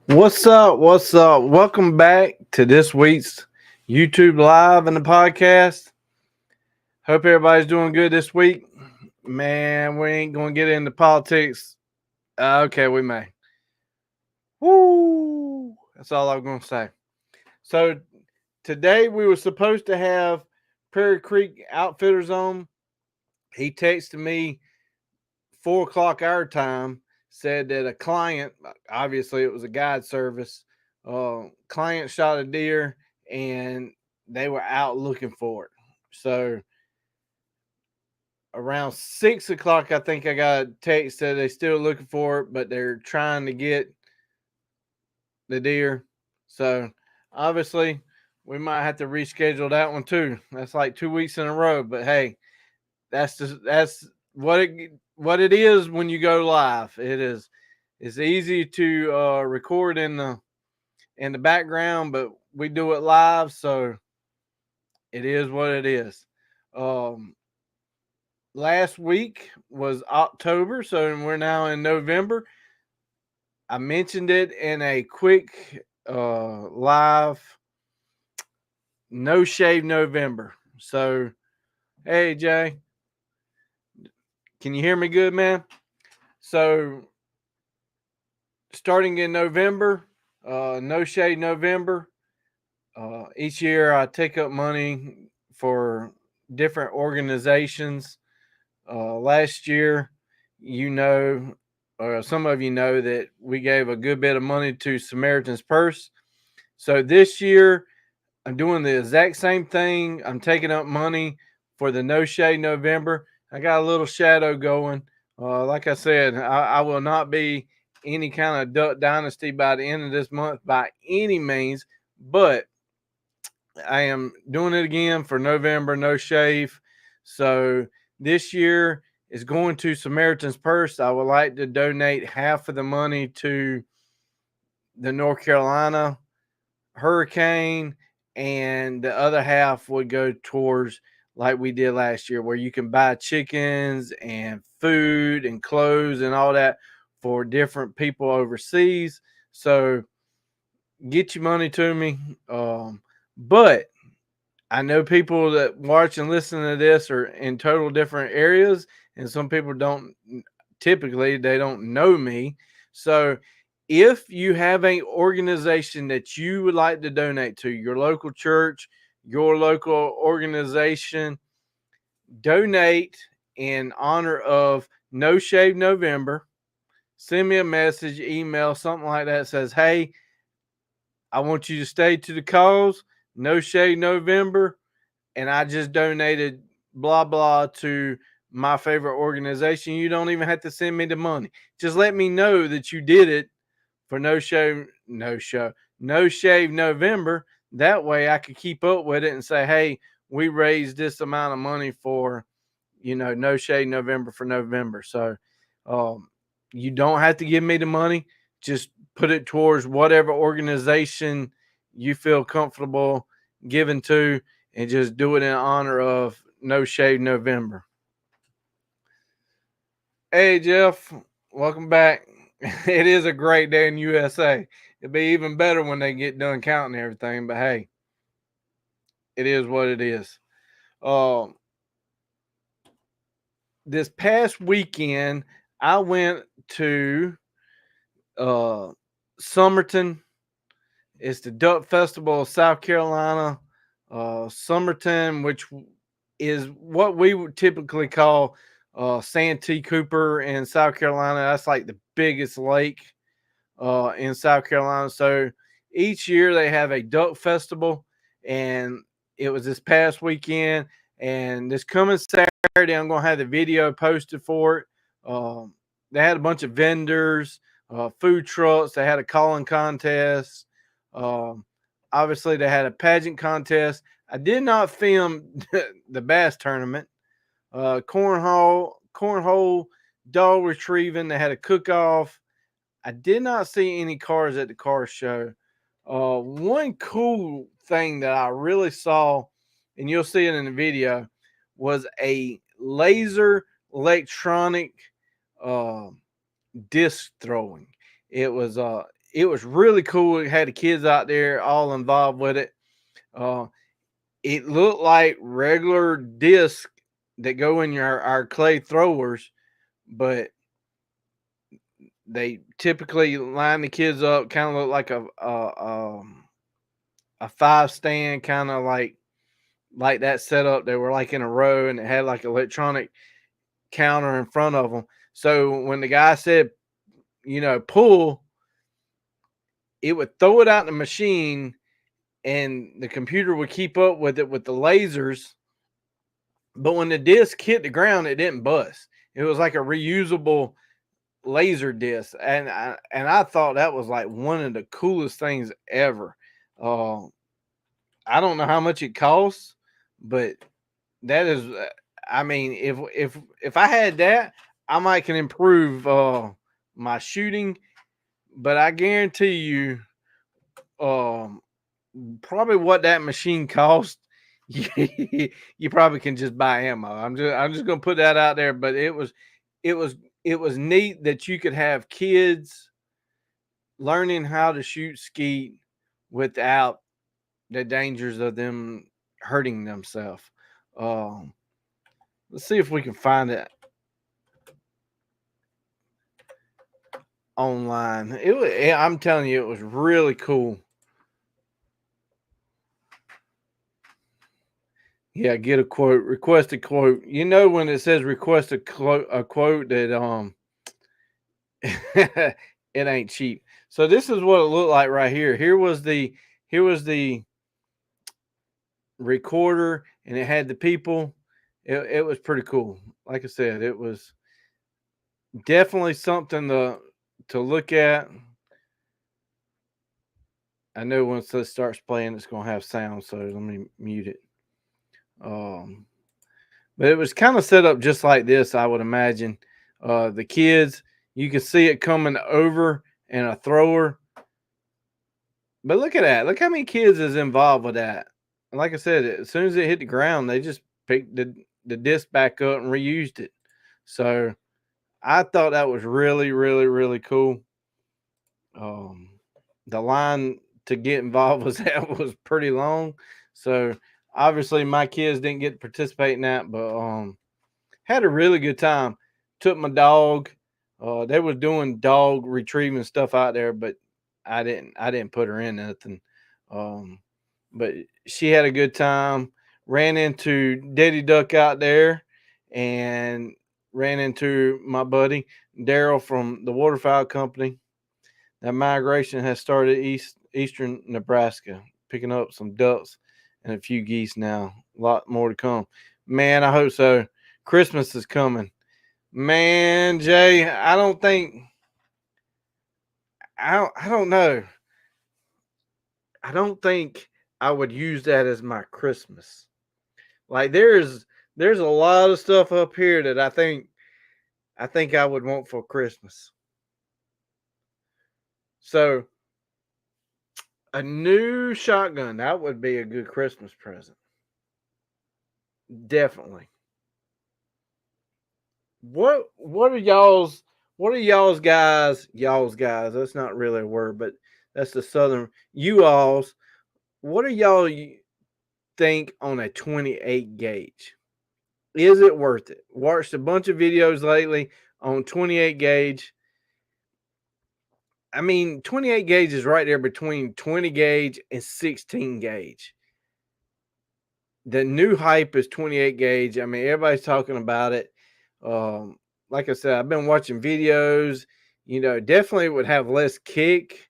What's up? What's up? Welcome back to this week's YouTube Live and the podcast. Hope everybody's doing good this week. Man, we ain't going to get into politics. Okay, we may. Woo! That's all I'm going to say. So, today we were supposed to have Prairie Creek Outfitters on. He texted me 4 o'clock our time, said that a client, obviously it was a guide service, client shot a deer and they were out looking for it. So around 6 o'clock, I think I got a text that they still looking for it, but they're trying to get the deer. So obviously we might have to reschedule that one too. That's like 2 weeks in a row, but hey, that's what it is when you go live. It's easy to record in the background, but we do it live, so it is what it is. Um, Last week was October, so we're now in November. I mentioned it in a quick live no shave November. So hey Jay, can you hear me good, man? So starting in November, no shade November. Each year I take up money for different organizations. Last year, you know, or some of you know that we gave a good bit of money to Samaritan's Purse. So this year, I'm doing the exact same thing. I'm taking up money for the No Shade November. I got a little shadow going. Like I said, I will not be any kind of duck dynasty by the end of this month by any means, but I am doing it again for November, no shave. So this year is going to Samaritan's Purse. I would like to donate half of the money to the North Carolina hurricane, and the other half would go towards like we did last year, where you can buy chickens and food and clothes and all that for different people overseas. So get your money to me. But I know people that watch and listen to this are in total different areas, and some people don't typically they don't know me. So if you have an organization that you would like to donate to, your local church, your local organization, donate in honor of No Shave November. Send me a message, email, something like that. Says, hey, I want you to stay to the cause. No Shave November, and I just donated blah blah to my favorite organization. You don't even have to send me the money. Just let me know that you did it for no shave November. That way I could keep up with it and say, hey, we raised this amount of money for, no shave November for November. So um, you don't have to give me the money. Just put it towards whatever organization you feel comfortable giving to, and just do it in honor of No Shave November. Hey Jeff, welcome back. It is a great day in USA. It'll be even better when they get done counting everything, but hey, it is what it is. Um, this past weekend, I went to uh, Summerton. It's the Duck Festival of South Carolina. Summerton, which is what we would typically call Santee Cooper in South Carolina. That's like the biggest lake in South Carolina. So each year they have a duck festival, and it was this past weekend. And this coming Saturday, I'm going to have the video posted for it. They had a bunch of vendors, food trucks. They had a calling contest. Um, Obviously, they had a pageant contest. I did not film the bass tournament. Cornhole, dog retrieving. They had a cook off. I did not see any cars at the car show. One cool thing that I really saw, and you'll see it in the video, was a laser electronic uh, disc throwing. It was it was really cool. It had the kids out there all involved with it. Uh, it looked like regular discs that go in our clay throwers, but they typically line the kids up, kind of look like a five stand, kind of like that setup. They were like in a row, and it had like electronic counter in front of them. So when the guy said, pull, it would throw it out in the machine, and the computer would keep up with it with the lasers. But when the disc hit the ground, it didn't bust. It was like a reusable laser disc, and I thought that was like one of the coolest things ever. Uh, I don't know how much it costs, but that is, I mean, if I had that, I might can improve my shooting. But I guarantee you, um, probably what that machine cost, you probably can just buy ammo. I'm just gonna put that out there. But it was it was neat that you could have kids learning how to shoot skeet without the dangers of them hurting themselves. Um, let's see if we can find it online. I'm telling you, it was really cool. Yeah, get a quote, request a quote. When it says request a quote that it ain't cheap. So this is what it looked like right here. Here was the recorder, and it had the people. It was pretty cool. Like I said, it was definitely something to look at. I know once this starts playing, it's gonna have sound, so let me mute it. Um, but it was kind of set up just like this, I would imagine. The kids, you can see it coming over in a thrower. But look at that. Look how many kids is involved with that. And like I said, as soon as it hit the ground, they just picked the disc back up and reused it. So I thought that was really, really, really cool. Um, the line to get involved was pretty long. So obviously my kids didn't get to participate in that, but had a really good time. Took my dog. They was doing dog retrieving stuff out there, but I didn't put her in nothing. Um, but she had a good time. Ran into Daddy Duck out there, and ran into my buddy Daryl from the Waterfowl company. That migration has started eastern Nebraska, picking up some ducks and a few geese now. A lot more to come. Man, I hope so. Christmas is coming. Man, Jay, I don't know. I don't think I would use that as my Christmas. Like there's a lot of stuff up here that I think I would want for Christmas. So a new shotgun, that would be a good Christmas present. Definitely. What are y'all's guys, that's not really a word, but that's the southern you alls. What do y'all think on a 28 gauge? Is it worth it? Watched a bunch of videos lately on 28 gauge. I mean, 28 gauge is right there between 20 gauge and 16 gauge. The new hype is 28 gauge. I mean, everybody's talking about it. Like I said, I've been watching videos. Definitely would have less kick,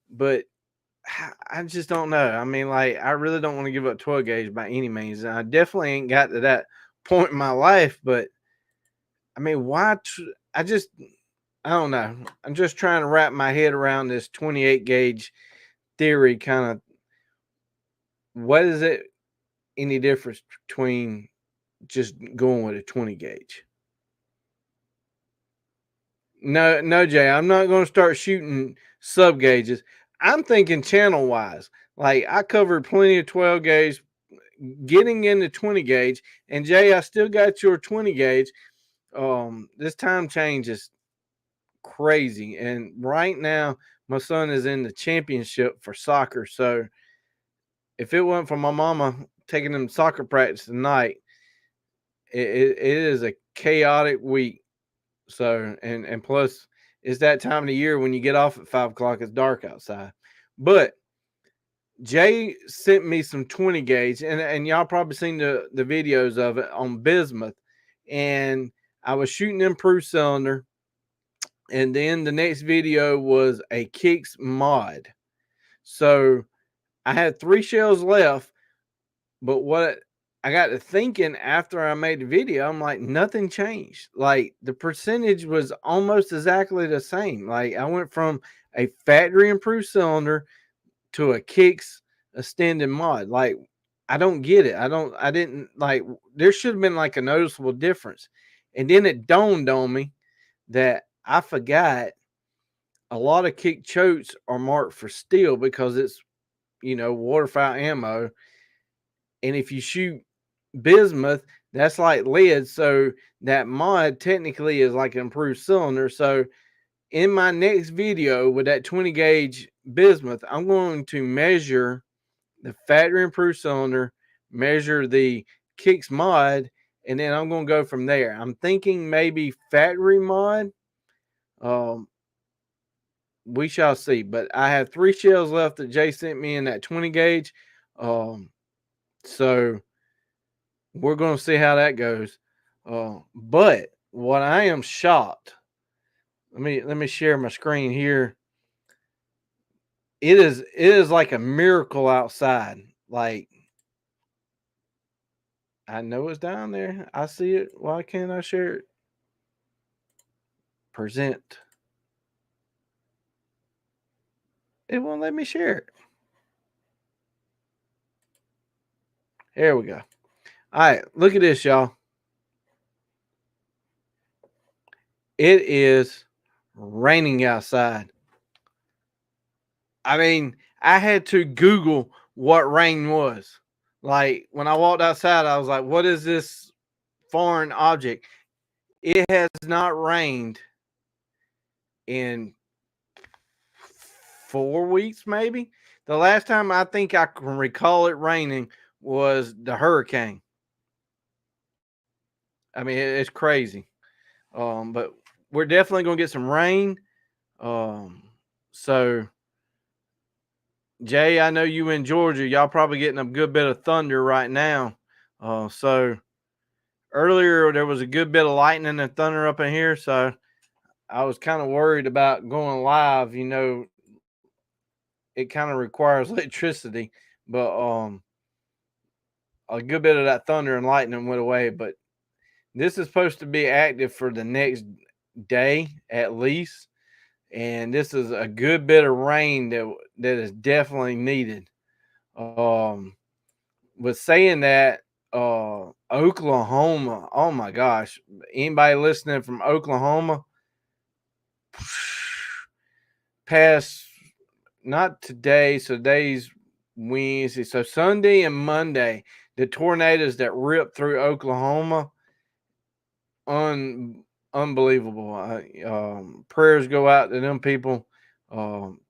but I just don't know. I mean, like, I really don't want to give up 12 gauge by any means. And I definitely ain't got to that point in my life, but I mean, why? I don't know. I'm just trying to wrap my head around this 28 gauge theory. Kind of, what is it? Any difference between just going with a 20 gauge? No, no, Jay. I'm not going to start shooting sub gauges. I'm thinking channel wise. Like I covered plenty of 12 gauge, getting into 20 gauge, and Jay, I still got your 20 gauge. This time change is crazy, and right now My son is in the championship for soccer. So if it wasn't for my mama taking him to soccer practice tonight, it is a chaotic week. So and plus it's that time of the year when you get off at 5 o'clock, it's dark outside. But Jay sent me some 20 gauge, and y'all probably seen the videos of it on bismuth. And I was shooting improved cylinder, and then the next video was a kicks mod. So I had 3 shells left, but what I got to thinking after I made the video, I'm like, nothing changed. Like the percentage was almost exactly the same. Like I went from a factory improved cylinder to a kicks extended mod. Like I don't get it. I didn't like, there should have been like a noticeable difference. And then it dawned on me that I forgot a lot of kick chokes are marked for steel because it's, waterfowl ammo. And if you shoot bismuth, that's like lead. So that mod technically is like an improved cylinder. So in my next video with that 20 gauge bismuth, I'm going to measure the factory improved cylinder, measure the kicks mod, and then I'm going to go from there. I'm thinking maybe factory mod. We shall see. But I have 3 shells left that Jay sent me in that 20 gauge. So we're going to see how that goes. But what I am shocked, let me share my screen here. It is like a miracle outside. Like I know it's down there. I see it. Why can't I share it? Present. It won't let me share it. There we go. All right, look at this, y'all. It is raining outside. I mean, I had to Google what rain was. Like when I walked outside, I was like, what is this foreign object? It has not rained in 4 weeks, maybe. The last time I think I can recall it raining was the hurricane. I mean, it's crazy. But we're definitely gonna get some rain. So Jay, I know you in Georgia. Y'all probably getting a good bit of thunder right now. So earlier there was a good bit of lightning and thunder up in here. So I was kind of worried about going live. It kind of requires electricity, but a good bit of that thunder and lightning went away. But this is supposed to be active for the next day at least. And this is a good bit of rain that is definitely needed. With saying that, Oklahoma, oh my gosh, anybody listening from Oklahoma, past not today, so today's Wednesday, so Sunday and Monday, the tornadoes that ripped through Oklahoma, unbelievable. Prayers go out to them people.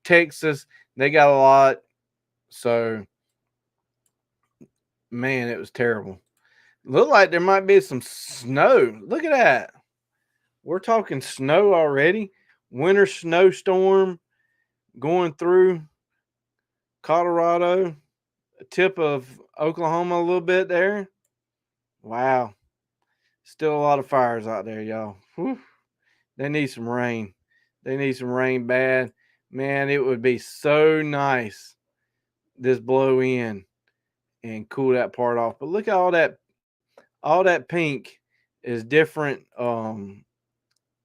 Texas, they got a lot. So, man, it was terrible. Looked like there might be some snow. Look at that. We're talking snow already. Winter snowstorm going through Colorado, tip of Oklahoma a little bit there. Wow. Still a lot of fires out there, y'all. Whew. They need some rain. They need some rain bad. Man, it would be so nice this blow in and cool that part off. But look at all that pink is different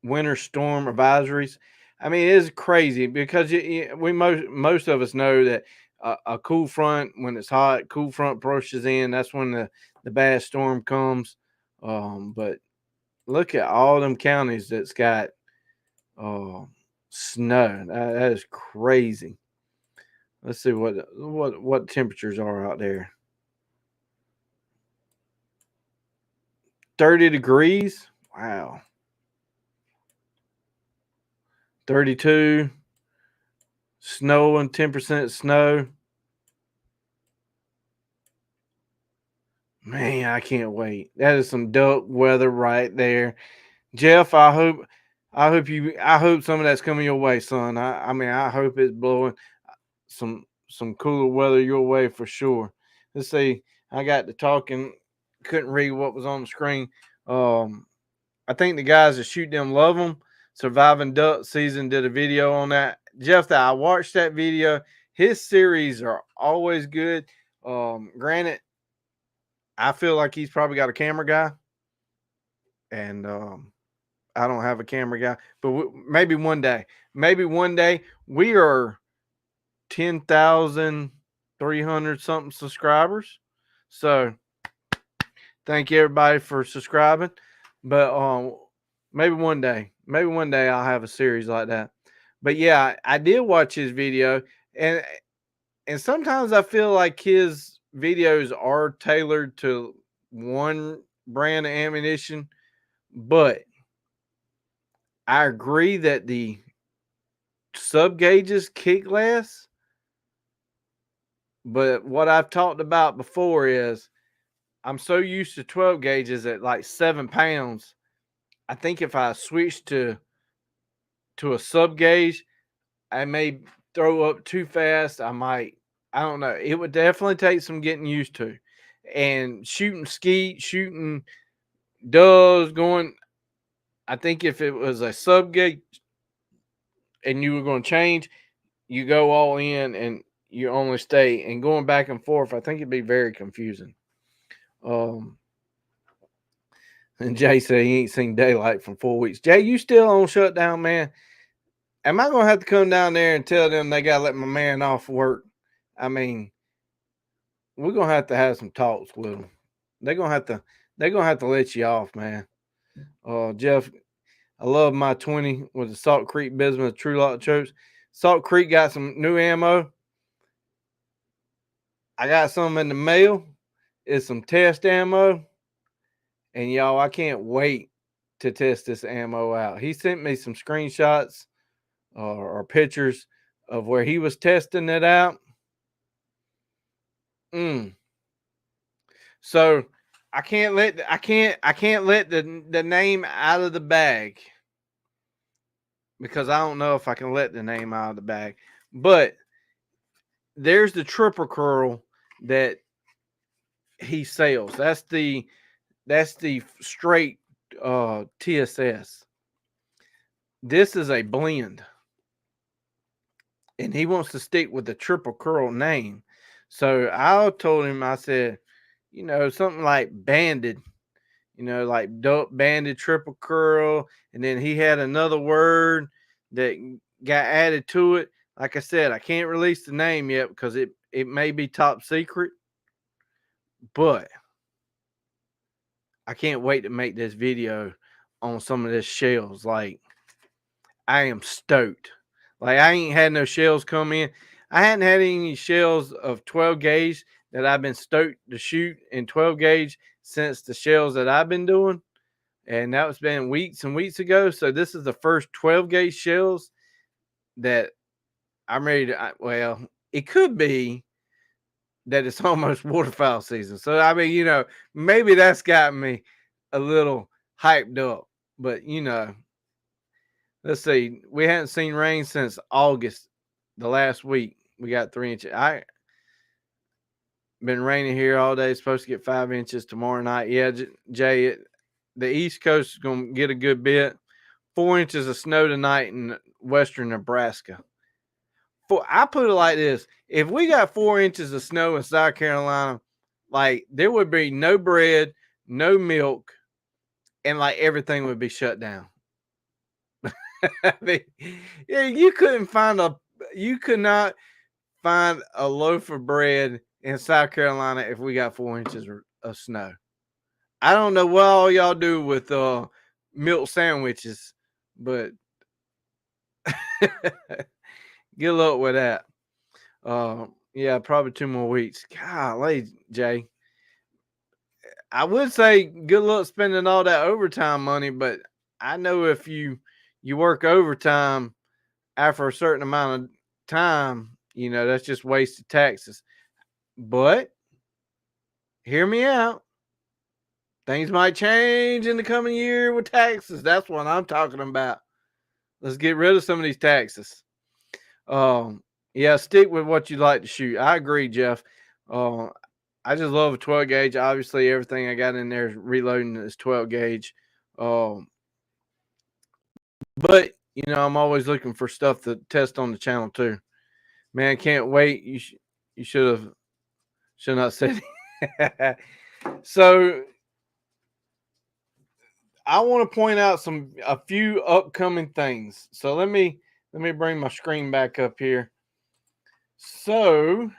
winter storm advisories. I mean, it is crazy because we most of us know that a cool front, when it's hot, cool front approaches in. That's when the bad storm comes. But look at all them counties that's got snow. That is crazy. Let's see what temperatures are out there. 30 degrees. Wow. 32. snowing, 10% snow. Man, I can't wait. That is some duck weather right there. Jeff, I hope some of that's coming your way, son. I mean, I hope it's blowing some cooler weather your way for sure. Let's see. I got to talking, couldn't read what was on the screen. I think the guys that shoot them love them. Surviving Duck Season did a video on that. Jeff, that I watched that video. His series are always good. Granted, I feel like he's probably got a camera guy, and I don't have a camera guy. But maybe one day, we are 10,300 something subscribers. So thank you everybody for subscribing. But maybe one day I'll have a series like that. But yeah, I did watch his video, and sometimes I feel like his videos are tailored to one brand of ammunition, but I agree that the sub gauges kick less. But what I've talked about before is I'm so used to 12 gauges at like 7 pounds. I think if I switch to a sub gauge, I may throw up too fast. I don't know. It would definitely take some getting used to. And shooting skeet, shooting does going, I think if it was a sub gauge and you were going to change, you go all in and you only stay. And going back and forth, I think it'd be very confusing. And Jay said he ain't seen daylight from 4 weeks. Jay, you still on shutdown, man? Am I gonna have to come down there and tell them they gotta let my man off work? I mean, we're gonna have some talks with them. They're gonna have to let you off, man. Jeff, I love my 20 with the Salt Creek business, True Lot Church. Salt Creek got some new ammo. I got some in the mail. It's some test ammo. And y'all, I can't wait to test this ammo out. He sent me some screenshots or pictures of where he was testing it out. So I can't let the name out of the bag, because I don't know if I can let the name out of the bag. But there's the triple curl that he sells. That's the straight TSS. This is a blend, and he wants to stick with the triple curl name. So I told him, I said, something like banded, like duck banded triple curl. And then he had another word that got added to it. Like I said, I can't release the name yet because it may be top secret, but I can't wait to make this video on some of this shells. Like, I am stoked. Like, I ain't had no shells come in. I hadn't had any shells of 12 gauge that I've been stoked to shoot in 12 gauge since the shells that I've been doing. And that was been weeks and weeks ago. So this is the first 12 gauge shells that I'm ready to, well, it could be that it's almost waterfowl season. So, I mean, maybe that's got me a little hyped up. But, let's see. We hadn't seen rain since August, the last week. We got 3 inches. Been raining here all day. It's supposed to get 5 inches tomorrow night. Yeah, Jay, the East Coast is going to get a good bit. 4 inches of snow tonight in western Nebraska. I put it like this. If we got 4 inches of snow in South Carolina, like, there would be no bread, no milk, and like everything would be shut down. I mean, yeah, you could not find a loaf of bread in South Carolina if we got 4 inches of snow. I don't know what all y'all do with milk sandwiches, but good luck with that. Yeah, probably 2 more weeks. Golly, Jay. I would say good luck spending all that overtime money, but I know if you work overtime after a certain amount of time, that's just wasted taxes. But hear me out. Things might change in the coming year with taxes. That's what I'm talking about. Let's get rid of some of these taxes. Yeah, stick with what you like to shoot. I agree, Jeff. I just love a 12 gauge. Obviously, everything I got in there is reloading is 12 gauge. But I'm always looking for stuff to test on the channel too. Man, can't wait. You should not said it. So I want to point out a few upcoming things. So let me bring my screen back up here. So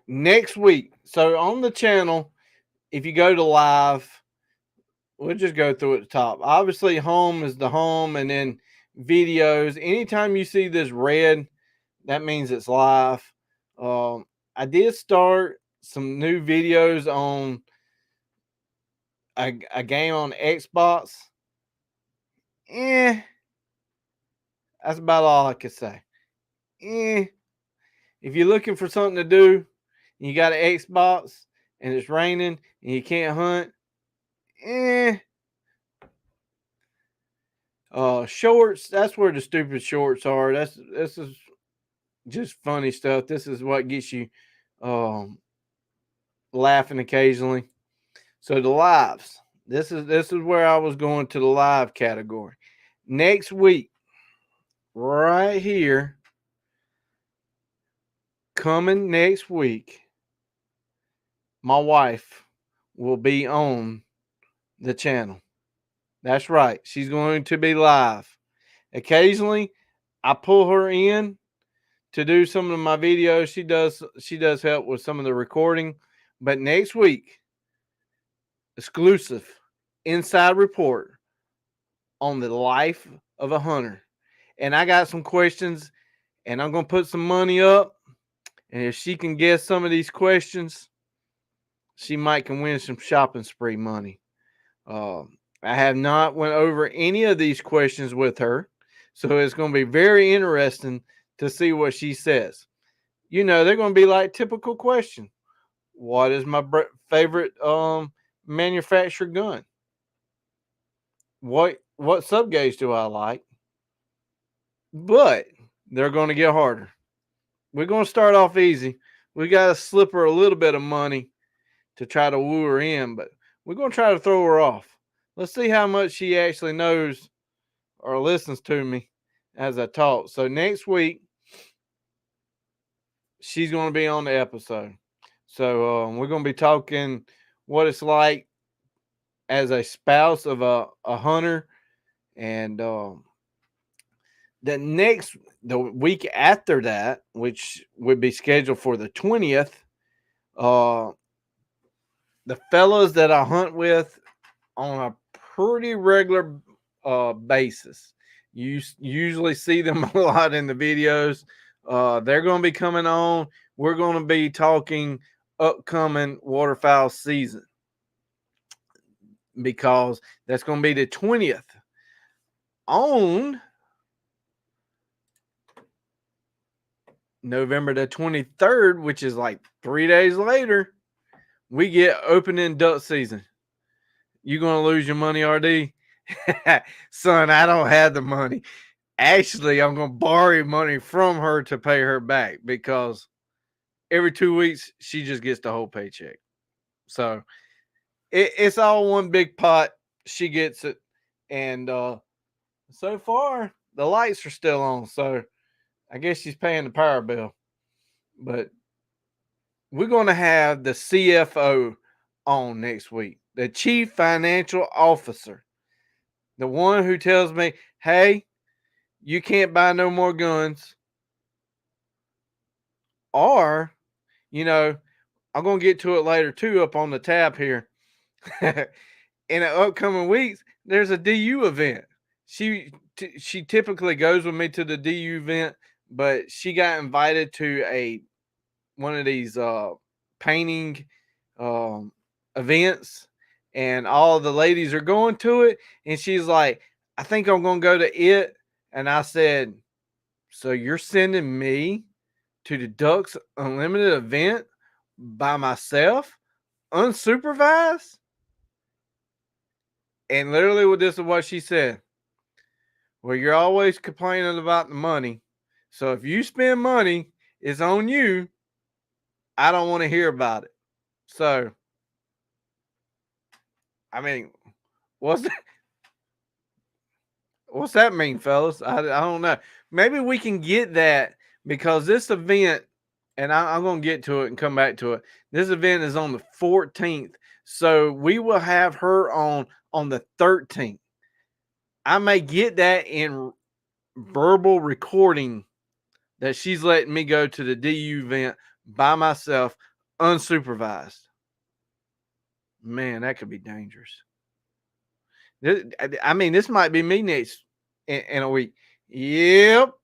next week, so on the channel, if you go to live, we'll just go through at the top. Obviously, home is the home, and then videos. Anytime you see this red, that means it's live. I did start some new videos on a game on Xbox. That's about all I could say. If you're looking for something to do, and you got an Xbox and it's raining and you can't hunt, shorts, that's where the stupid shorts are. This is just funny stuff. This is what gets you laughing occasionally. So the lives. This is where I was going to the live category. Next week, right here, coming next week, my wife will be on the channel. That's right. She's going to be live. Occasionally, I pull her in to do some of my videos. She does help with some of the recording. But next week, exclusive inside report on the life of a hunter. And I got some questions, and I'm going to put some money up. And if she can guess some of these questions, she might can win some shopping spree money. I have not went over any of these questions with her, so it's going to be very interesting to see what she says. They're going to be like typical question. What is my favorite manufactured gun? What sub gauge do I like? But they're going to get harder. We're going to start off easy. We got to slip her a little bit of money to try to woo her in, but we're going to try to throw her off. Let's see how much she actually knows or listens to me as I talk. So next week, she's going to be on the episode. So we're going to be talking what it's like as a spouse of a hunter. And the week after that, which would be scheduled for the 20th, the fellas that I hunt with on a pretty regular basis. You usually see them a lot in the videos. They're going to be coming on. We're going to be talking upcoming waterfowl season, because that's going to be the 20th. On November the 23rd, which is like 3 days later, we get opening duck season. You going to lose your money, RD? Son, I don't have the money. Actually, I'm going to borrow money from her to pay her back, because every 2 weeks, she just gets the whole paycheck. So it's all one big pot. She gets it. And so far, the lights are still on. So I guess she's paying the power bill. But we're going to have the CFO on next week, the Chief Financial Officer, the one who tells me, hey, you can't buy no more guns. Or, I'm going to get to it later too, up on the tab here. In the upcoming weeks, there's a DU event. She typically goes with me to the DU event, but she got invited to one of these painting events, and all the ladies are going to it, and she's like, I think I'm going to go to it And I said, so you're sending me to the Ducks Unlimited event by myself, unsupervised? And literally, this is what she said. Well, you're always complaining about the money. So if you spend money, it's on you. I don't want to hear about it. So, I mean, what's that? What's that mean, fellas? I don't know. Maybe we can get that because this event, and I'm going to get to it and come back to it. This event is on the 14th. So we will have her on the 13th. I may get that in verbal recording that she's letting me go to the DU event by myself, unsupervised. Man, that could be dangerous. I mean, this might be me next in a week. Yep.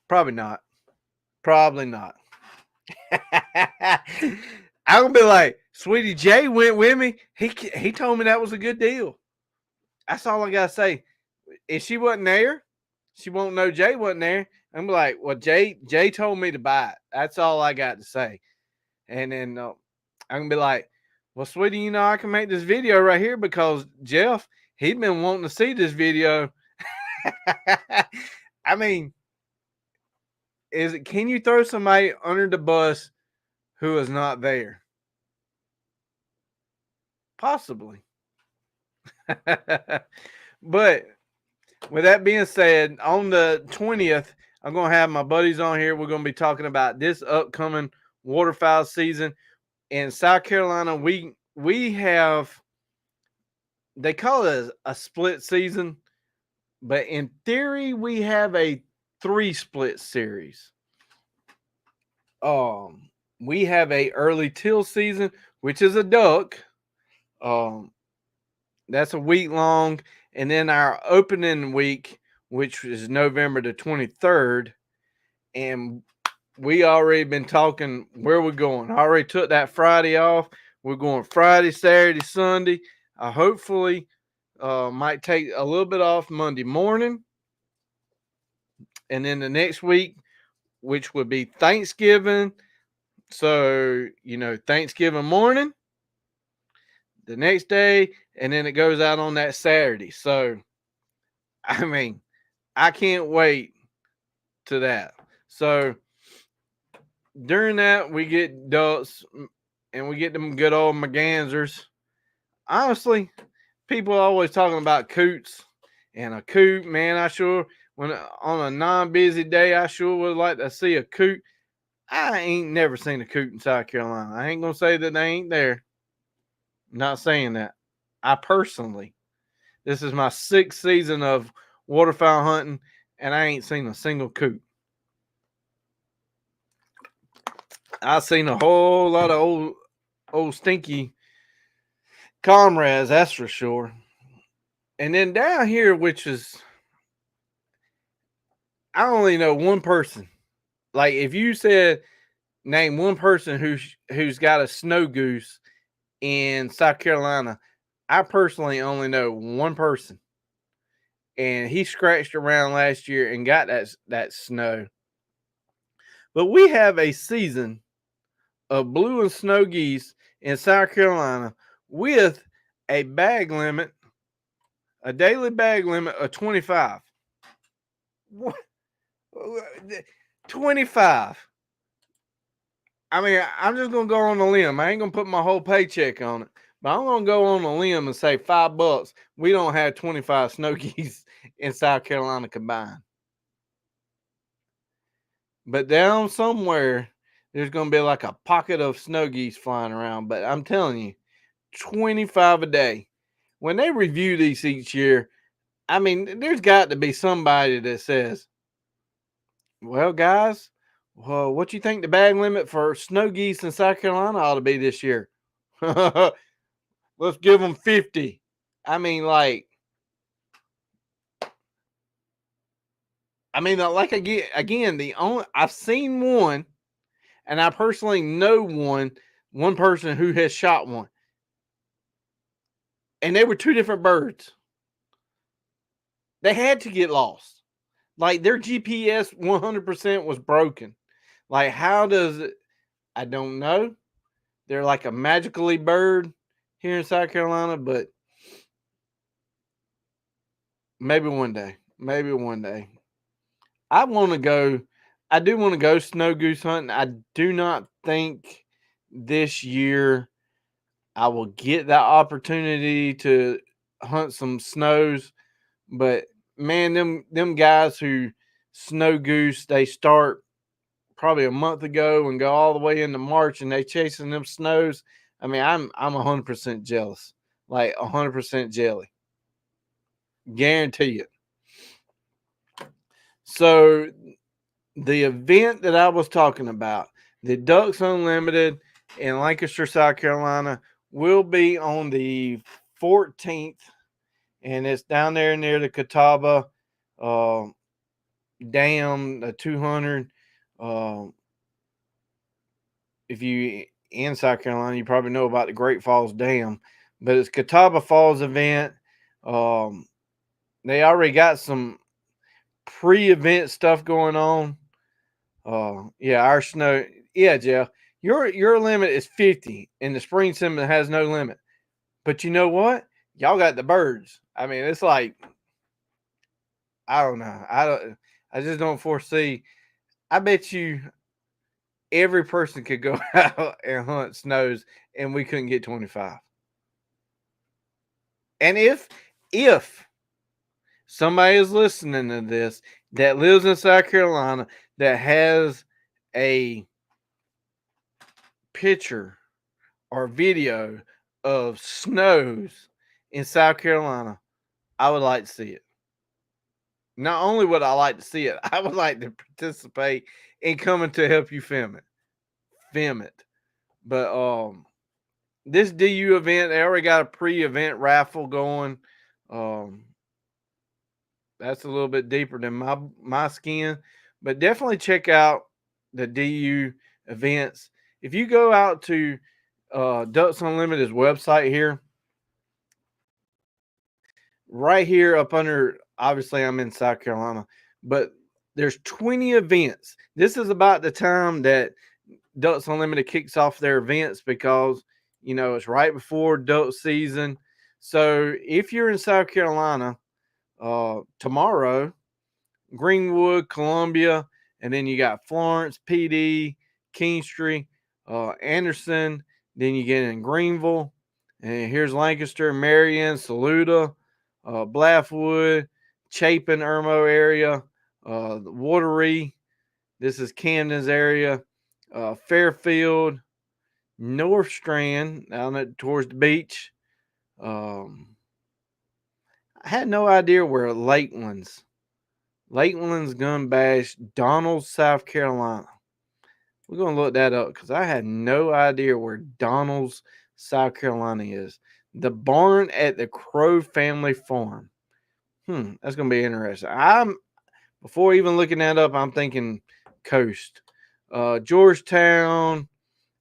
Probably not. I'm gonna be like, Sweetie Jay went with me. He told me that was a good deal. That's all I gotta say. If she wasn't there, she won't know Jay wasn't there. I'm like, well, Jay told me to buy it. That's all I got to say. And then I'm gonna be like, well, Sweetie, I can make this video right here because Jeff, he'd been wanting to see this video. I mean, can you throw somebody under the bus who is not there? Possibly. But with that being said, on the 20th, I'm going to have my buddies on here. We're going to be talking about this upcoming waterfowl season. In South Carolina, we have, they call it a split season, but in theory, we have a 3-split series. We have a early teal season, which is a duck. That's a week long. And then our opening week, which is November the 23rd. And we already been talking where we're going. I already took that Friday off. We're going Friday, Saturday, Sunday. I hopefully might take a little bit off Monday morning. And then the next week, which would be Thanksgiving. So, Thanksgiving morning, the next day, and then it goes out on that Saturday. So, I mean, I can't wait to that. So, during that, we get ducks and we get them good old mergansers. Honestly, people are always talking about coots and a coot. Man, I sure, when on a non-busy day, I sure would like to see a coot. I ain't never seen a coot in South Carolina. I ain't going to say that they ain't there. I'm not saying that. I personally, this is my 6th season of waterfowl hunting, and I ain't seen a single coot. I've seen a whole lot of old stinky comrades, that's for sure. And then down here, which is, I only know one person. Like if you said name one person who's got a snow goose in South Carolina, I personally only know one person. And he scratched around last year and got that snow. But we have a season of blue and snow geese in South Carolina with a bag limit, a daily bag limit of 25. What? 25. I mean, I'm just going to go on a limb. I ain't going to put my whole paycheck on it. But I'm going to go on a limb and say $5. We don't have 25 snow geese in South Carolina combined. But down somewhere, there's going to be like a pocket of snow geese flying around. But I'm telling you, 25 a day. When they review these each year, I mean, there's got to be somebody that says, well, guys, what you think the bag limit for snow geese in South Carolina ought to be this year? Let's give them 50. I mean, like I've seen one, and I personally know one person who has shot one, and they were two different birds. They had to get lost. Like their GPS 100% was broken. Like, how does it? I don't know. They're like a magically bird here in South Carolina, but maybe one day. Maybe one day. I want to go. I do want to go snow goose hunting. I do not think this year I will get that opportunity to hunt some snows. But man, them guys who snow goose, they start probably a month ago and go all the way into March, and they chasing them snows. I mean, I'm 100% jealous, like 100% jelly, guarantee it. So the event that I was talking about, the Ducks Unlimited in Lancaster, South Carolina, will be on the 14th, and it's down there near the Catawba uh, Dam, the 200. If you in South Carolina, you probably know about the Great Falls Dam, but it's Catawba Falls event. Um, they already got some pre-event stuff going on. Yeah, our snow. Yeah, Jeff, your limit is 50, and the spring sim has no limit. But you know what? Y'all got the birds. I mean, it's like I don't know. I just don't foresee. I bet you every person could go out and hunt snows, and we couldn't get 25. And if somebody is listening to this that lives in South Carolina that has a picture or video of snows in South Carolina, I would like to see it. Not only would I like to see it, I would like to participate in coming to help you film it. Film it. But this DU event, they already got a pre-event raffle going. Um that's a little bit deeper than my skin, but definitely check out the DU events. If you go out to Ducks Unlimited's website here, right here up under, obviously I'm in South Carolina, but there's 20 events. This is about the time that Ducks Unlimited kicks off their events because, it's right before duck season. So if you're in South Carolina tomorrow, Greenwood, Columbia, and then you got Florence, PD, Kingstree, Anderson. Then you get in Greenville, and here's Lancaster, Marion, Saluda, Bluffwood, Chapin, Irmo area, Watery. This is Camden's area, Fairfield, North Strand, down towards the beach. I had no idea where Lakeland's Gun Bash, Donald, South Carolina. We're going to look that up because I had no idea where Donald's, South Carolina is. The barn at the Crow family farm. That's going to be interesting. Before even looking that up, I'm thinking coast. Georgetown,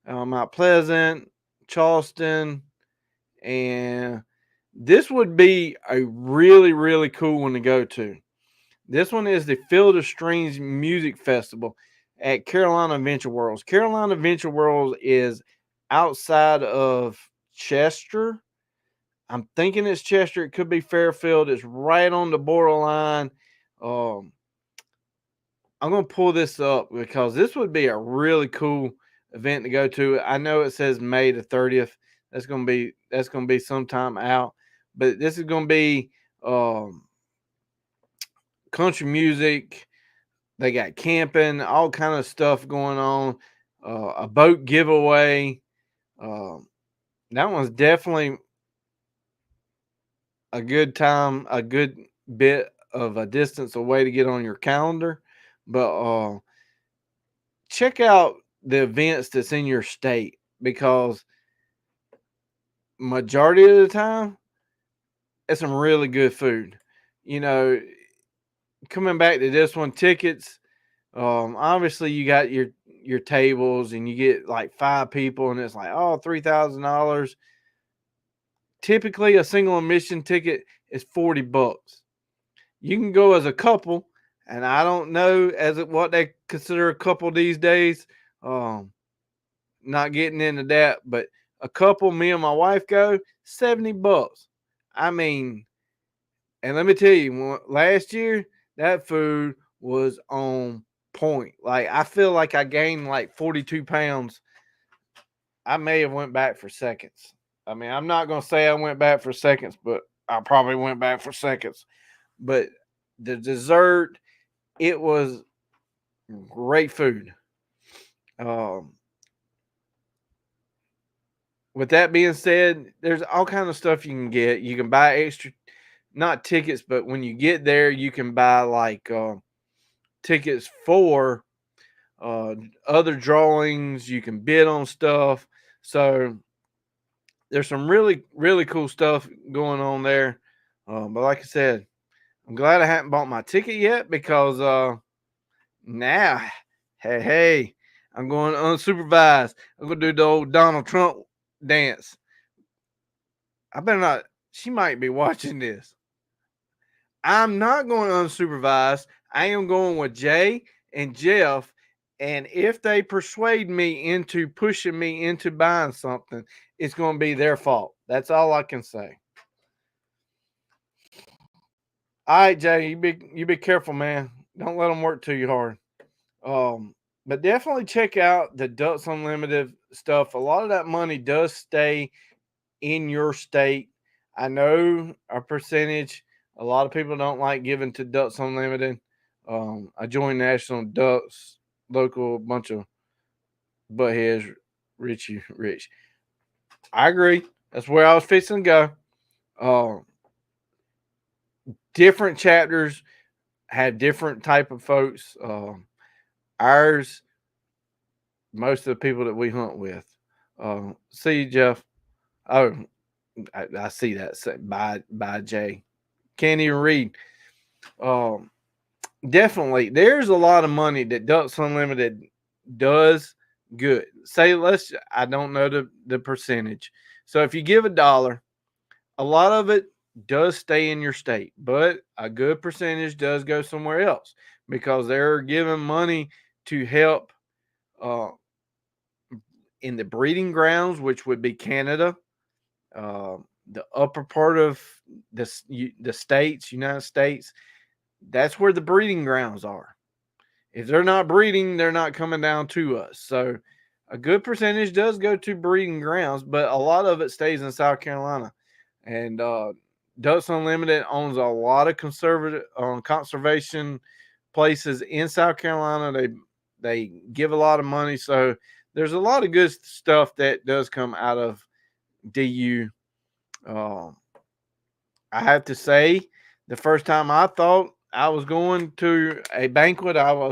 Mount Pleasant, Charleston, and this would be a really, really cool one to go to. This one is the Field of Streams Music Festival at Carolina Adventure Worlds. Carolina Adventure Worlds is outside of Chester. I'm thinking it's Chester. It could be Fairfield. It's right on the borderline. I'm going to pull this up because this would be a really cool event to go to. I know it says May the 30th. That's going to be sometime out, but this is going to be country music. They got camping, all kind of stuff going on. A boat giveaway. That one's definitely a good time, a good bit of a distance away to get on your calendar. But check out the events that's in your state because majority of the time, it's some really good food. Coming back to this one, tickets. Obviously you got your tables and you get like 5 people and it's like, oh, $3,000. Typically a single admission ticket is $40. You can go as a couple, and I don't know what they consider a couple these days. Um, Not getting into that, but a couple, me and my wife go, $70. I mean, and let me tell you, last year that food was on point. Like I feel like I gained like 42 pounds. I may have went back for seconds. I mean, I'm not gonna say I went back for seconds, but I probably went back for seconds. But the dessert, it was great food. Um, with that being said, there's all kind of stuff you can get. You can buy extra, not tickets, but when you get there, you can buy like tickets for other drawings. You can bid on stuff. So there's some really cool stuff going on there. But like I said, I'm glad I haven't bought my ticket yet because now, hey, I'm going unsupervised. I'm gonna do the old Donald Trump dance. I better not. She might be watching this. I'm not going unsupervised. I am going with Jay and Jeff. And if they persuade me into pushing me into buying something, it's going to be their fault. That's all I can say. All right, Jay, you be careful, man. Don't let them work too hard. But definitely check out the Ducks Unlimited stuff. A lot of that money does stay in your state. I know a percentage. A lot of people don't like giving to Ducks Unlimited. I joined National Ducks, local bunch of buttheads, Richie Rich. I agree. That's where I was fixing to go. Different chapters had different type of folks. Ours, most of the people that we hunt with. See you, Jeff. Oh, I see that. Bye, Jay. Can't even read. Um, Definitely, there's a lot of money that Ducks Unlimited does good. I don't know the percentage. So if you give $1, a lot of it does stay in your state, but a good percentage does go somewhere else because they're giving money to help uh, in the breeding grounds, which would be Canada, the upper part of the states, United States. That's where the breeding grounds are. If they're not breeding, they're not coming down to us. So a good percentage does go to breeding grounds, but a lot of it stays in South Carolina. And Ducks Unlimited owns a lot of conservation places in South Carolina. They give a lot of money, so there's a lot of good stuff that does come out of DU. I have to say, the first time I thought I was going to a banquet, I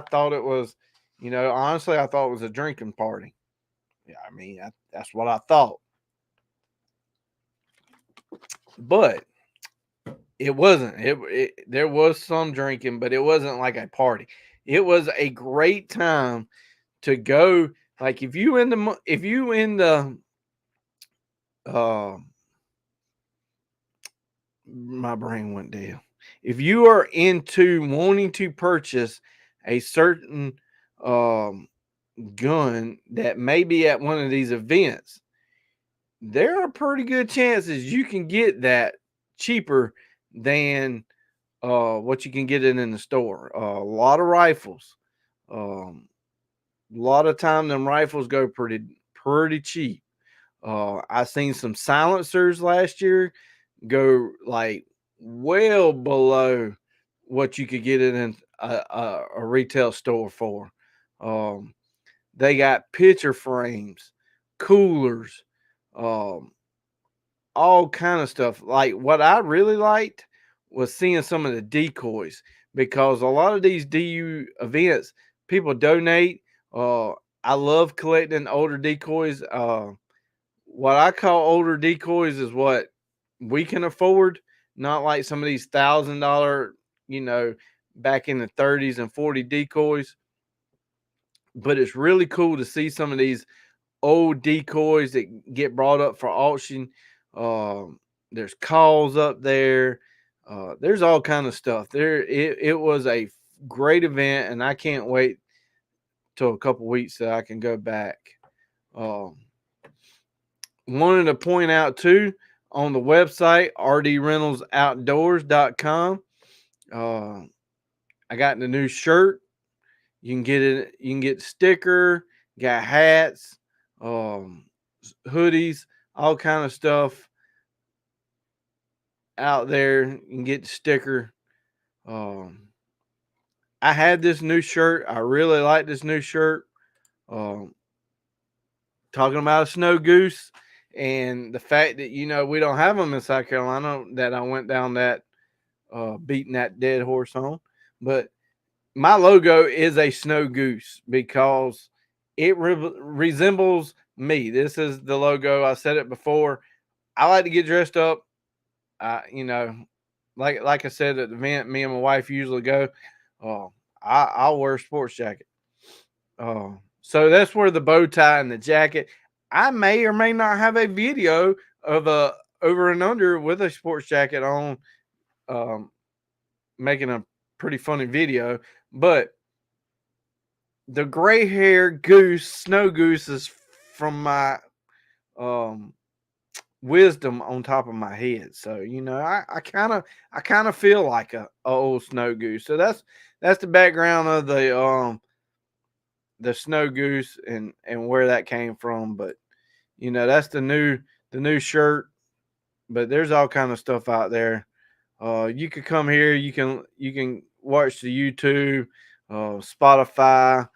thought it was, honestly, I thought it was a drinking party. Yeah, I mean, that's what I thought. But it wasn't. There was some drinking, but it wasn't like a party. It was a great time to go. Like if you in the uh my brain went dead. If you are into wanting to purchase a certain um gun that may be at one of these events, there are pretty good chances you can get that cheaper than what you can get it in the store. A lot of rifles. A lot of time them rifles go pretty cheap. I seen some silencers last year go like well below what you could get it in a retail store for. Um, they got picture frames, coolers, um, all kind of stuff. Like what I really liked was seeing some of the decoys because a lot of these DU events, people donate. Uh, I love collecting older decoys. What I call older decoys is what we can afford, not like some of these $1,000, you know, back in the 30s and 40 decoys. But it's really cool to see some of these old decoys that get brought up for auction. There's calls up there. There's all kind of stuff there. It was a great event, and I can't wait till a couple weeks so I can go back. Um, Wanted to point out too, on the website rdreynoldsoutdoors.com, uh, I got the new shirt. You can get it. You can get sticker. Got hats, um, hoodies, all kind of stuff out there. You can get the sticker. Um, I had this new shirt. I really like this new shirt. Um, Talking about a snow goose and the fact that we don't have them in South Carolina. That I went down that beating that dead horse on, but my logo is a snow goose because it resembles me. This is the logo. I said it before. I like to get dressed up. Like I said at the event, me and my wife usually go. Uh, I'll wear a sports jacket. So that's where the bow tie and the jacket. I may or may not have a video of a over and under with a sports jacket on, um, making a pretty funny video. But the gray hair goose, snow goose, is from my um wisdom on top of my head. So I kind of feel like a old snow goose. So that's the background of the snow goose and where that came from. But that's the new shirt. But there's all kind of stuff out there. You could come here. You can watch the YouTube, Spotify,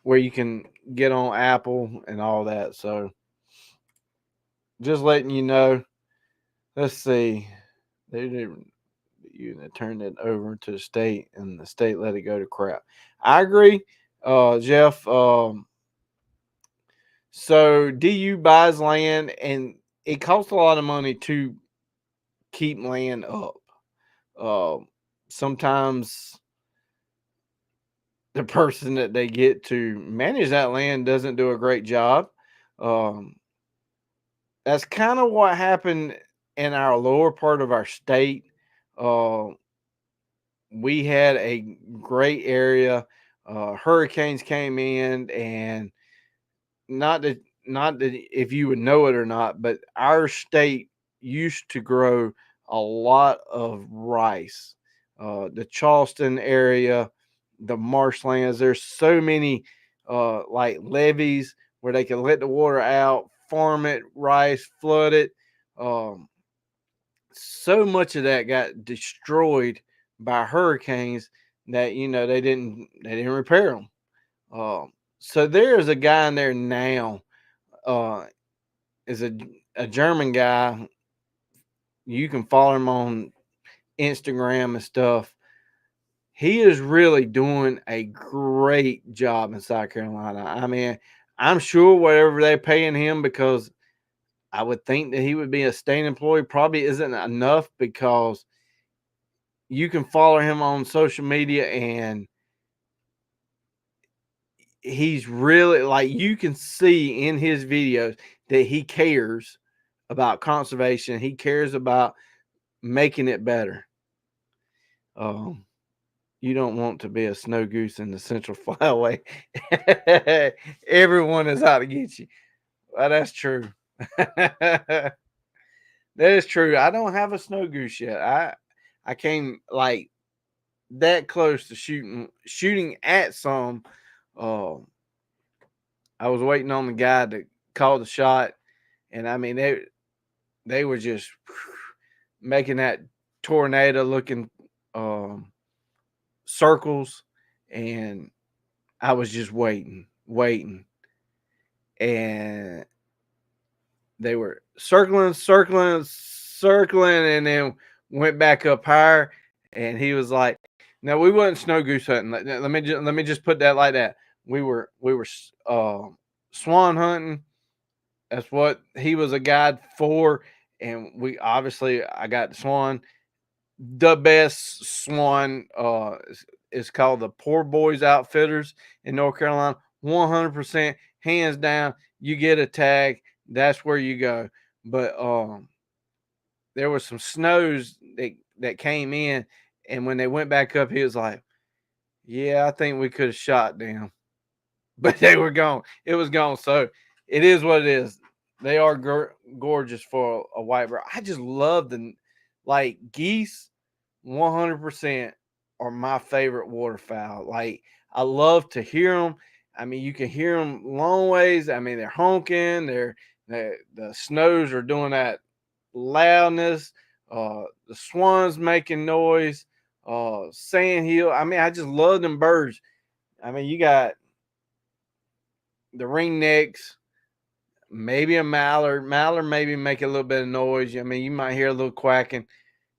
where you can get on Apple and all that. So just letting you know. Let's see. They didn't. You turned it over to the state, and the state let it go to crap. I agree, Jeff. So DU buys land, and it costs a lot of money to keep land up. Uh, Sometimes the person that they get to manage that land doesn't do a great job. Um, that's kind of what happened in our lower part of our state. Uh, we had a great area. Hurricanes came in, and not that if you would know it or not, but our state used to grow a lot of rice. The Charleston area, the marshlands. There's so many like levees where they can let the water out, farm it, rice, flood it. Um, so much of that got destroyed by hurricanes that they didn't repair them. So there is a guy in there now. Uh, is a German guy. You can follow him on Instagram and stuff. He is really doing a great job in South Carolina. I mean, I'm sure whatever they're paying him, because I would think that he would be a state employee, probably isn't enough, because you can follow him on social media, and he's really, like, you can see in his videos that he cares about conservation. He cares about making it better. You don't want to be a snow goose in the Central Flyway. Everyone is out to get you. Well, that's true. That is true. I don't have a snow goose yet. I came like that close to shooting at some. Uh, I was waiting on the guy to call the shot, and I mean they were just making that tornado looking circles, and I was just waiting, and they were circling, and then went back up higher. And he was like, "No, we wasn't snow goose hunting. Let me just put that like that. We were swan hunting. That's what he was a guide for, and I got the swan. The best swan is called the Poor Boys Outfitters in North Carolina. 100%, hands down. You get a tag, that's where you go. But there was some snows that came in, and when they went back up, he was like, "Yeah, I think we could have shot them." But they were gone. It was gone. So it is what it is. They are gorgeous for a white bird. I just love like geese. 100% are my favorite waterfowl. Like I love to hear them. I mean, you can hear them long ways. I mean, they're honking. The snows are doing that loudness. The swans making noise. Sandhill. I mean, I just love them birds. I mean, you got the ringnecks, maybe a mallard. Mallard maybe make a little bit of noise. I mean, you might hear a little quacking.